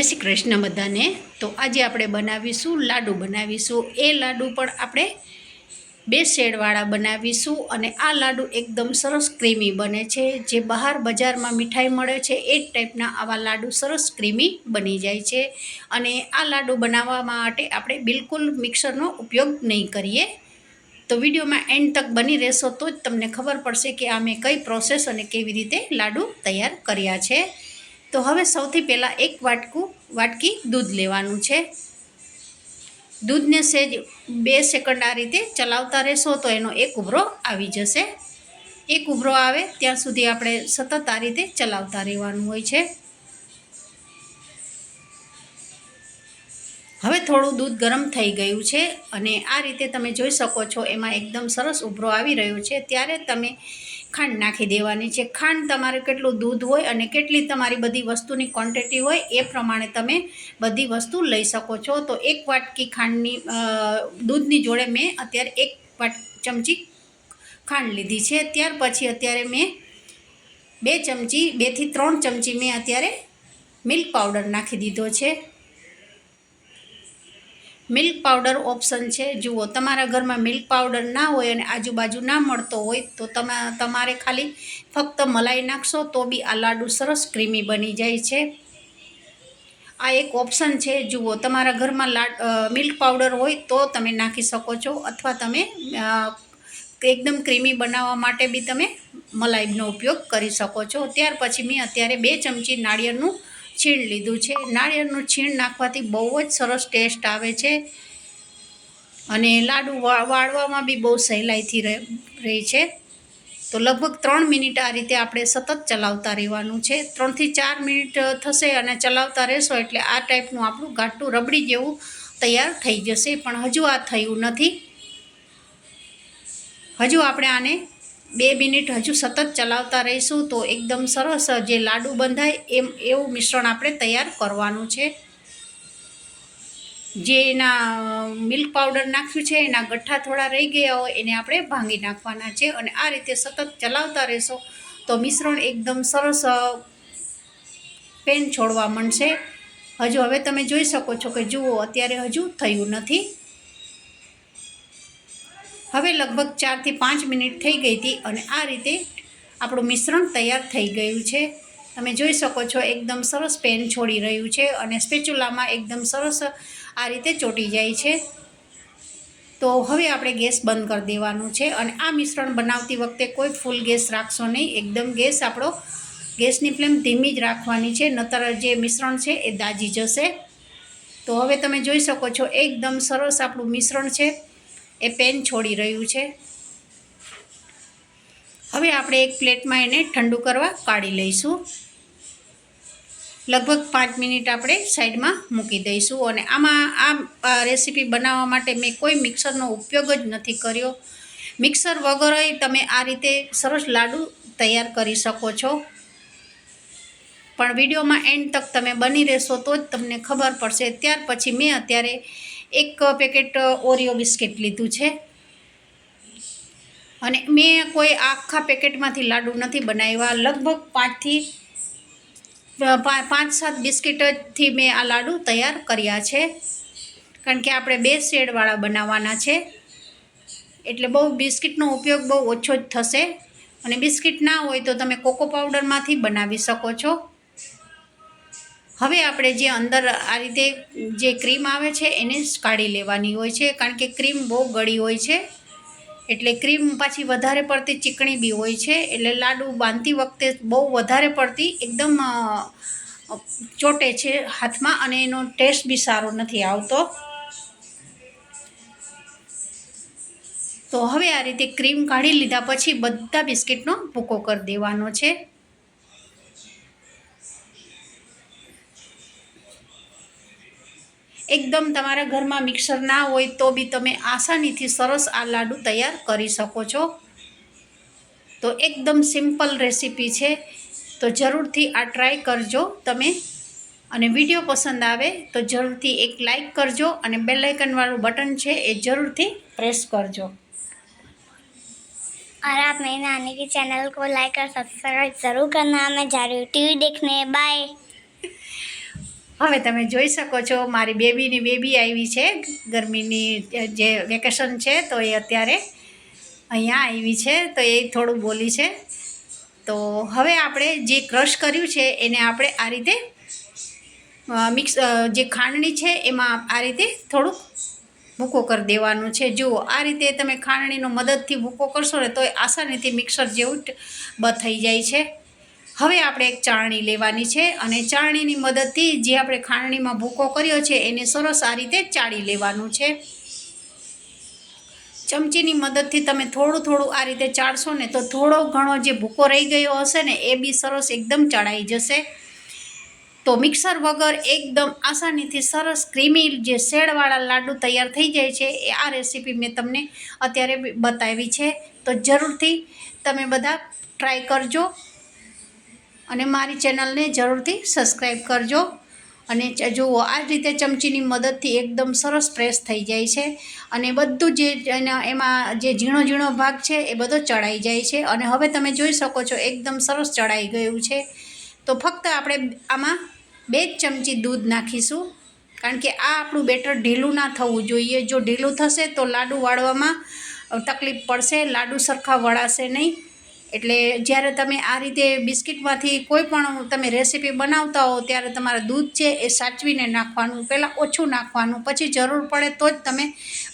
जय श्री कृष्ण बधाने। तो आज આપણે બનાવીશું લાડુ બનાવીશું। એ લાડુ પણ આપણે બે શેડવાળા બનાવીશું અને આ લાડુ એકદમ સરસ ક્રીમી બને છે। જે બહાર બજારમાં મીઠાઈ મળે છે એ ટાઈપના આવા લાડુ સરસ ક્રીમી બની જાય છે। અને આ લાડુ બનાવવા માટે આપણે બિલકુલ મિક્સરનો ઉપયોગ નહીં કરીએ। તો વિડીયોમાં એન્ડ તક બની રહેશો તો જ તમને ખબર પડશે કે આ મેં કઈ પ્રોસેસ અને કેવી રીતે લાડુ તૈયાર કર્યા છે। तो हवे सौथी पहला एक वाटकी दूध लेवानुं छे। दूध ने सेज 2 सेकंड आ रीते चलावता रहेशो तो एनो एक उभरो आवी जशे। एक उभरो आवे त्यां सुधी आपणे सतत आ रीते चलावता रहेवानुं होय छे। हवे थोड़ुं दूध गरम थई गयुं छे अने आ रीते तमे जोई शको छो एमां एकदम सरस उभरो आवी रह्यो छे। त्यारे तमे खांड नाखी देवानी छे। खांड तमारे केटલું दूध होय अने केटली तमारी बधी वस्तुनी क्वोंटिटी होय ए प्रमाणे तमे बधी वस्तु लई शको छो। तो एक वाटकी खांडनी दूधनी जोड़े मैं अत्यारे एक चमची खांड लीधी छे। त्यार पछी अत्यारे मैं 2 चमची 2 થી 3 चमची मैं अत्यारे मिल्क पाउडर नाखी दीधो छे। मिल्क पाउडर ऑप्शन है। जुओ तमारा घर में मिल्क पाउडर ना होय अने आजूबाजू ना मळतो होय तो तमारे खाली फक्त मलाई नाखशो तो बी आ लाडू सरस क्रीमी बनी जाय छे। आ एक ऑप्शन है। जुओ तमारा घर में मिल्क पाउडर होय तो तमे नाखी शको छो अथवा तमे एकदम क्रीमी बनावा माटे बी तमे मलाईनो उपयोग करी शको छो। त्यार पछी मैं अत्यारे 2 चमची नाळिયેરનું छीण लीधुं छे। नाळिયેરનું छीण नाखवाथी बहु ज सरस टेस्ट आवे छे अने लाडू वाळवामां बी बहु सहेलाईथी रहे छे। तो लगभग 3 मिनिट आ रीते आपणे सतत चलावता रहेवानुं छे। 3 થી 4 मिनिट थशे अने चलावता रहेशो एटले आ टाइपनुं आपणुं घाटुं रबड़ी जेवुं तैयार थई जशे। पण हजू आ थयुं नथी। हजू आपणे आने 2 मिनिट हजू सतत चलावता रहीशुं तो एकदम सरस जे लाडू बंधाय एवुं मिश्रण आपणे तैयार करवानुं छे। जे एना मिल्क पाउडर नाख्युं छे एना गठ्ठा थोड़ा रही गया होय एने आपणे भांगी नाखवाना छे अने आ रीते सतत चलावता रहेशो तो मिश्रण एकदम सरस पेन छोड़वा मळशे। हजू हवे तमे जोई शको छो के जुओ अत्यारे हजू थयुं नथी। हवे लगभग 4 થી 5 मिनिट थई गई थी अने आ रीते आपणुं मिश्रण तैयार थई गयुं छे। तमे जोई शको छो एकदम सरस पेन छोड़ी रह्युं छे अने स्पेच्युलामां एकदम सरस आ रीते चोटी जाय छे। तो हवे आपणे गैस बंद कर देवानुं छे अने आ मिश्रण बनावती वखते कोई फूल गैस राखशो नहीं। एकदम गैस आपणो गैसनी फ्लेम धीमी ज राखवानी छे नहीतर जे मिश्रण छे ए दाजी जशे। तो हवे तमे जोई शको छो एकदम सरस आपणुं मिश्रण छे ए पेन छोड़ी रह्युं छे। हवे आपणे एक प्लेटमां एने ठंडू करवा काढी लईशुं। लगभग 5 मिनिट आपणे साइडमां मूकी दईशुं अने आमां आ रेसिपी बनाववा माटे मैं कोई मिक्सरनो उपयोग ज नथी कर्यो। मिक्सर वगरय तमे आ रीते सरस लाडू तैयार करी शको छो। पण विडियोमां एंड तक तमे बनी रहेशो तो ज तमने खबर पड़शे। त्यार पछी मैं अत्यारे 1 पेकेट ओरियो बिस्किट लीधुं छे अने मैं कोई आखा पेकेटमांथी लाडू नथी बनाव्या। लगभग 5-7 बिस्किट थी मैं आ लाडू तैयार कर्या छे कारण के आपणे 2 शेडवाळा बनाववाना छे एटले बहु बिस्किटनो उपयोग बहु ओछो ज थशे। अने बिस्किट ना होय तो तमे कोको पाउडरमांथी बनावी शको छो। हवे आपणे जे अंदर आ रीते जे क्रीम आवे छे एने काढी लेवानी होय छे कारण के क्रीम बहु गળી होय छे एटले क्रीम पाછી વધારે પડતી ચીકણી બી હોય છે એટલે લાડુ બાંધતી વખતે બહુ વધારે પડતી એકદમ ચોટે છે હાથમાં અને એનો ટેસ્ટ બી સારો નથી આવતો। તો હવે આ રીતે ક્રીમ કાઢી લીધા પછી બધા બિસ્કિટનો ભૂકો કરી દેવાનો છે। एकदम तमारा घर में मिक्सर ना होय तो भी तमे आसानी थी सरस आ लाडू तैयार करी शको छो। तो एकदम सिंपल रेसिपी है तो जरूर थी आ ट्राय करजो तमे अने वीडियो पसंद आवे तो जरूर थी एक लाइक करजो अने बेल आइकन वाळुं बटन है ए जरूर थी प्रेस करजो। और आप मेरी नानी की चैनल को लाइक और सब्सक्राइब जरूर करना। मैं जा रही हूँ टीवी देखने। बाय। હવે તમે જોઈ શકો છો મારી બેબી આવી છે. ગરમીની જે વેકેશન છે તો એ અત્યારે અહીંયા આવી છે, તો એ થોડું બોલી છે. તો હવે આપણે જે ક્રશ કર્યું છે એને આપણે આ રીતે મિક્સ જે ખાંડણી છે એમાં આ રીતે થોડુંક ભૂકો કરી દેવાનું છે. જુઓ, આ રીતે તમે ખાંડણીનો મદદથી ભૂકો કરશો ને તો એ આસાનીથી મિક્સર જેવું થઈ જાય છે. હવે આપણે એક ચાળણી લેવાની છે અને ચાળણીની મદદથી જે આપણે ખાંડણીમાં ભૂકો કર્યો છે એને સરસ આ રીતે ચાળી લેવાનું છે. ચમચીની મદદથી તમે થોડું આ રીતે ચાળશો ને તો થોડો ઘણો જે ભૂકો રહી ગયો હશે ને એ બી સરસ એકદમ ચડાઈ જશે. તો મિક્સર વગર એકદમ આસાનીથી સરસ ક્રીમી જે શેડવાળા લાડુ તૈયાર થઈ જાય છે. એ આ રેસીપી મેં તમને અત્યારે બતાવી છે. તો જરૂરથી તમે બધા ટ્રાય કરજો અને મારી ચેનલને જરૂરથી સબસ્ક્રાઈબ કરજો. અને જુઓ, આ રીતે ચમચીની મદદથી એકદમ સરસ પ્રેસ થઈ જાય છે અને બધું જે એમાં જે ઝીણો ભાગ છે એ બધો ચડાઈ જાય છે. અને હવે તમે જોઈ શકો છો એકદમ સરસ ચડાઈ ગયું છે. તો ફક્ત આપણે આમાં 2 ચમચી દૂધ નાખીશું, કારણ કે આ આપણું બેટર ઢીલું ના થવું જોઈએ. જો ઢીલું થશે તો લાડુ વાળવામાં તકલીફ પડશે, લાડુ સરખા વળાશે નહીં. એટલે જ્યારે તમે આ રીતે બિસ્કિટમાંથી કોઈ પણ તમે રેસીપી બનાવતા હો ત્યારે તમારે દૂધ છે એ સાચવીને નાખવાનું, પહેલાં ઓછું નાખવાનું, પછી જરૂર પડે તો જ તમે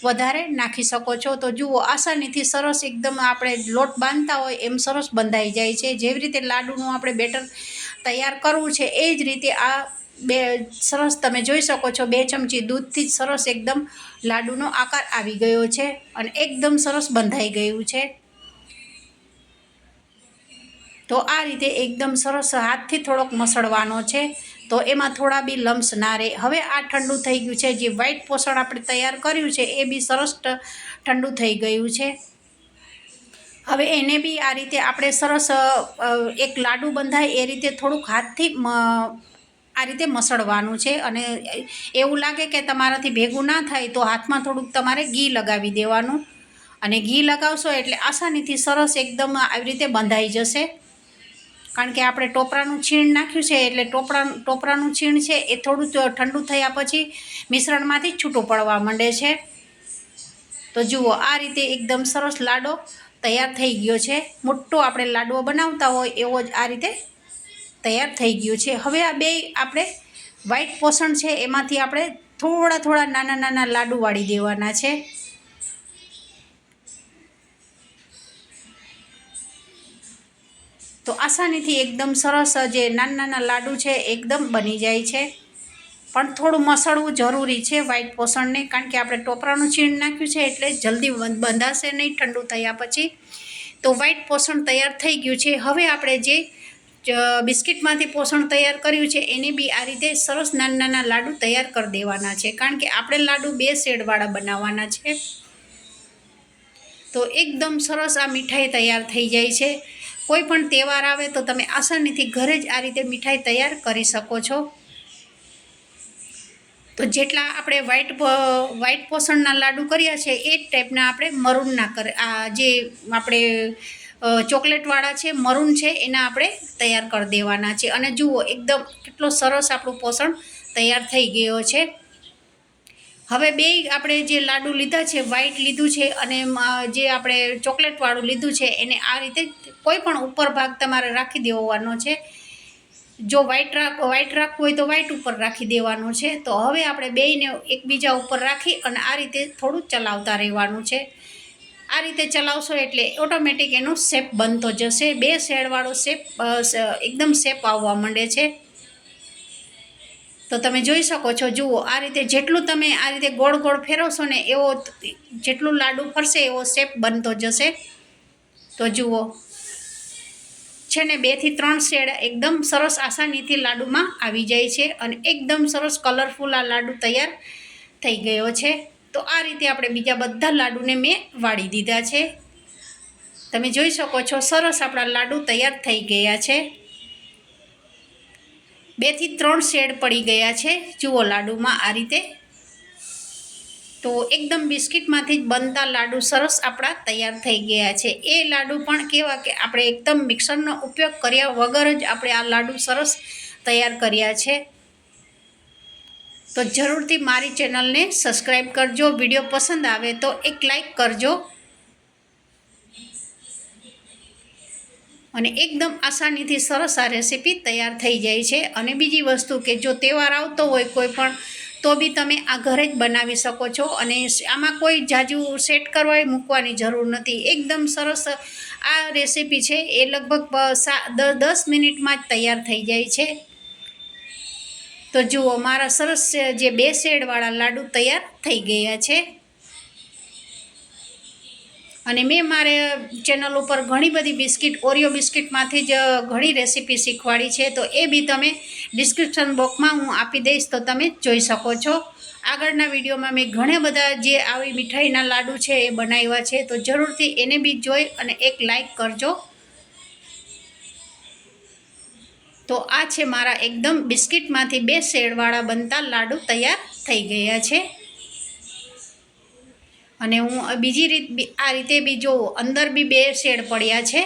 વધારે નાખી શકો છો. તો જુઓ, આસાનીથી સરસ એકદમ આપણે લોટ બાંધતા હોય એમ સરસ બંધાઈ જાય છે. જેવી રીતે લાડુનું આપણે બેટર તૈયાર કરવું છે એ જ રીતે આ સરસ તમે જોઈ શકો છો 2 ચમચી દૂધથી જ સરસ એકદમ લાડુનો આકાર આવી ગયો છે અને એકદમ સરસ બંધાઈ ગયું છે. તો આ રીતે એકદમ સરસ હાથથી થોડોક મસળવાનો છે તો એમાં થોડા બી લમ્સ ના રહે. હવે આ ઠંડુ થઈ ગયું છે. જે વ્હાઈટ પોષણ આપણે તૈયાર કર્યું છે એ બી સરસ ઠંડુ થઈ ગયું છે. હવે એને બી આ રીતે આપણે સરસ એક લાડુ બંધાય એ રીતે થોડુંક હાથથી આ રીતે મસળવાનું છે. અને એવું લાગે કે તમારાથી ભેગું ના થાય તો હાથમાં થોડુંક તમારે ઘી લગાવી દેવાનું, અને ઘી લગાવશો એટલે આસાનીથી સરસ એકદમ આવી રીતે બંધાઈ જશે. કારણ કે આપણે ટોપરાનું છીણ નાખ્યું છે એટલે ટોપરાનું છીણ છે એ થોડું ઠંડુ થયા પછી મિશ્રણમાંથી છૂટું પડવા માંડે છે. તો જુઓ, આ રીતે એકદમ સરસ લાડો તૈયાર થઈ ગયો છે. મોટો આપણે લાડવો બનાવતા હોય એવો જ આ રીતે તૈયાર થઈ ગયું છે. હવે આ બે આપણે વ્હાઈટ પોષણ છે એમાંથી આપણે થોડા નાના લાડુ વાળી દેવાના છે. તો આસાનીથી એકદમ સરસ જે નાના લાડુ છે એકદમ બની જાય છે. પણ થોડું મસળવું જરૂરી છે વ્હાઈટ પોષણને, કારણ કે આપણે ટોપરાનું છીણ નાખ્યું છે એટલે જલ્દી બંધાશે નહીં ઠંડુ થયા પછી. તો વ્હાઈટ પોષણ તૈયાર થઈ ગયું છે. હવે આપણે જે બિસ્કિટમાંથી પોષણ તૈયાર કર્યું છે એને બી આ રીતે સરસ નાના લાડુ તૈયાર કરી દેવાના છે, કારણ કે આપણે લાડુ 2 શેડવાળા બનાવવાના છે. તો એકદમ સરસ આ મીઠાઈ તૈયાર થઈ જાય છે. કોઈ પણ તહેવાર આવે તો તમે આસાનીથી ઘરે જ આ રીતે મીઠાઈ તૈયાર કરી શકો છો. તો જેટલા આપણે વ્હાઈટ પોષણના લાડુ કર્યા છે એ જ ટાઈપના આપણે મરૂનના આ જે આપણે ચોકલેટવાળા છે મરૂન છે એના આપણે તૈયાર કરી દેવાના છે. અને જુઓ, એકદમ કેટલો સરસ આપણું પોષણ તૈયાર થઈ ગયો છે. હવે બે આપણે જે લાડુ લીધા છે, વ્હાઈટ લીધું છે અને જે આપણે ચોકલેટવાળું લીધું છે, એને આ રીતે કોઈ પણ ઉપર ભાગ તમારે રાખી દેવાનો છે. જો વ્હાઈટ રાખવું હોય તો વ્હાઈટ ઉપર રાખી દેવાનું છે. તો હવે આપણે બેયને એકબીજા ઉપર રાખી અને આ રીતે થોડું ચલાવતા રહેવાનું છે. આ રીતે ચલાવશો એટલે ઓટોમેટિક એનો શેપ બનતો જશે. 2 શેડવાળો શેપ એકદમ શેપ આવવા માંડે છે. તો તમે જોઈ શકો છો. જુઓ, આ રીતે જેટલું તમે આ રીતે ગોળ ફેરવશો ને એવો જેટલું લાડુ ફરશે એવો શેપ બનતો જશે. તો જુઓ છે ને 2 થી 3 શેડ એકદમ સરસ આસાનીથી લાડુમાં આવી જાય છે અને એકદમ સરસ કલરફુલ આ લાડુ તૈયાર થઈ ગયો છે. તો આ રીતે આપણે બીજા બધા લાડુને મેં વાળી દીધા છે. તમે જોઈ શકો છો સરસ આપણા લાડુ તૈયાર થઈ ગયા છે. 2 થી 3 શેડ પડી ગયા છે જુઓ લાડુમાં આ રીતે. તો એકદમ બિસ્કિટમાંથી જ બનતા લાડુ સરસ આપણા તૈયાર થઈ ગયા છે. એ લાડુ પણ કેવા કે આપણે એકદમ મિક્સરનો ઉપયોગ કર્યા વગર જ આપણે આ લાડુ સરસ તૈયાર કર્યા છે. તો જરૂરથી મારી ચેનલને સબસ્ક્રાઈબ કરજો. વિડીયો પસંદ આવે તો એક લાઈક કરજો. અને એકદમ આસાનીથી સરસ આ રેસીપી તૈયાર થઈ જાય છે. અને બીજી વસ્તુ કે જો તહેવાર આવતો હોય કોઈ પણ, તો બી તમે આ ઘરે જ બનાવી શકો છો. અને આમાં કોઈ જાજુ સેટ કરવા મૂકવાની જરૂર નથી. એકદમ સરસ આ રેસીપી છે એ લગભગ 10 મિનિટમાં જ તૈયાર થઈ જાય છે. તો જુઓ, મારા સરસ જે 2 શેડવાળા લાડુ તૈયાર થઈ ગયા છે. અને મેં મારે ચેનલ ઉપર ઘણી બધી બિસ્કિટ, ઓરિયો બિસ્કિટમાંથી જ ઘણી રેસીપી શીખવાડી છે. તો એ બી તમે ડિસ્ક્રિપ્શન બોક્સમાં હું આપી દઈશ, તો તમે જોઈ શકો છો. આગળના વિડીયોમાં મેં ઘણા બધા જે આવી મીઠાઈના લાડુ છે એ બનાવ્યા છે. તો જરૂરથી એને બી જોઈ અને એક લાઈક કરજો. તો આ છે મારા એકદમ બિસ્કિટમાંથી 2 શેડવાળા બનતા લાડુ તૈયાર થઈ ગયા છે. અને હું બીજી આ રીતે બી જો અંદર બી 2 શેડ પડ્યા છે.